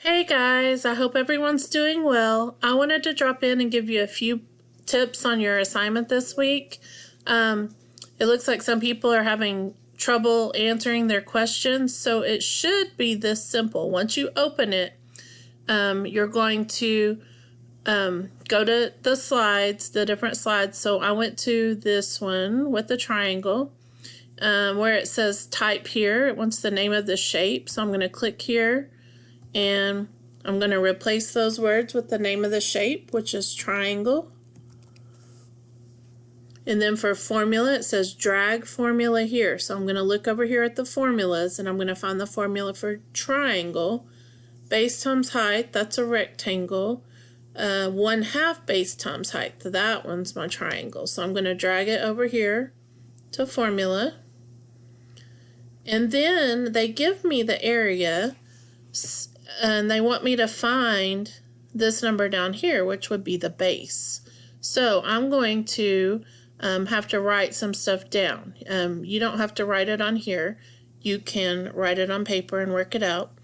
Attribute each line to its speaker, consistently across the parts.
Speaker 1: Hey guys, I hope everyone's doing well. I wanted to drop in and give you a few tips on your assignment this week. It looks like some people are having trouble answering their questions, so it should be this simple. Once you open it, you're going to go to the slides, the different slides. So I went to this one with the triangle where it says type here. It wants the name of the shape, so I'm going to click here. And I'm going to replace those words with the name of the shape, which is triangle. And then for formula, it says drag formula here. So I'm going to look over here at the formulas, and I'm going to find the formula for triangle. Base times height, that's a rectangle. 1/2 base times height, that one's my triangle. So I'm going to drag it over here to formula. And then they give me the area, and they want me to find this number down here, which would be the base. So I'm going to have to write some stuff down. You don't have to write it on here. You can write it on paper and work it out.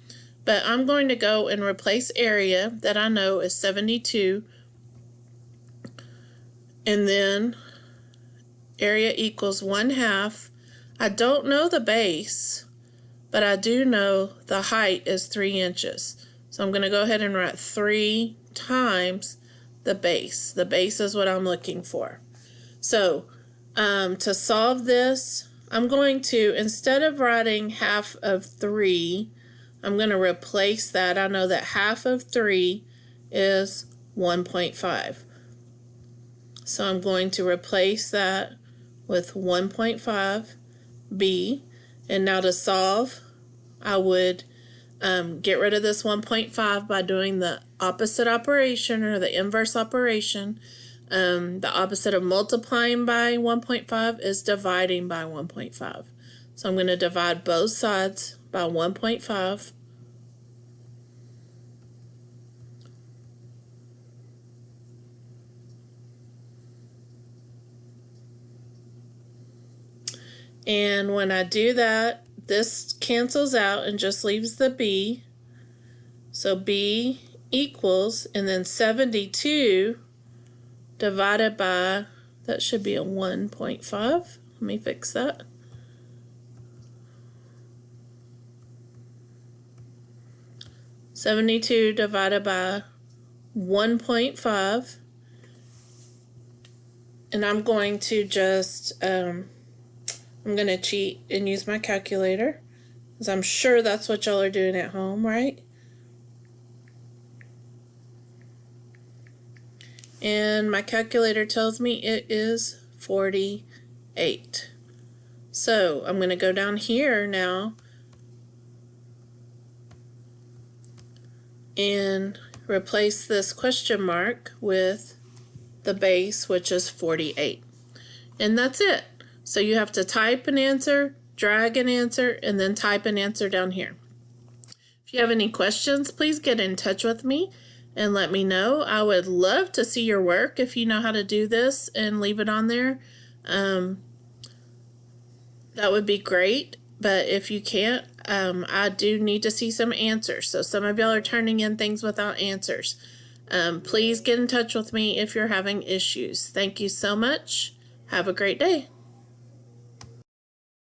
Speaker 1: But I'm going to go and replace area that I know is 72. And then area equals 1/2. I don't know the base, but I do know the height is 3 inches. So I'm going to go ahead and write 3 times the base. The base is what I'm looking for. So to solve this, I'm going to, instead of writing 1/2 of 3, I'm going to replace that. I know that 1/2 of 3 is 1.5. So I'm going to replace that with 1.5b. And now to solve, I would get rid of this 1.5 by doing the opposite operation, or the inverse operation. The opposite of multiplying by 1.5 is dividing by 1.5. So I'm going to divide both sides by 1.5. And when I do that, this cancels out and just leaves the b. So b equals, and then 72 divided by, that should be a 1.5. Let me fix that. (72) divided by 1.5. And I'm going to just I'm going to cheat and use my calculator, because I'm sure that's what y'all are doing at home, right? And my calculator tells me it is 48. So I'm going to go down here now and replace this question mark with the base, which is 48. And that's it. So you have to type an answer, drag an answer, and then type an answer down here. If you have any questions, please get in touch with me and let me know. I would love to see your work if you know how to do this and leave it on there. That would be great. But if you can't, I do need to see some answers. So some of y'all are turning in things without answers. Please get in touch with me if you're having issues. Thank you so much. Have a great day.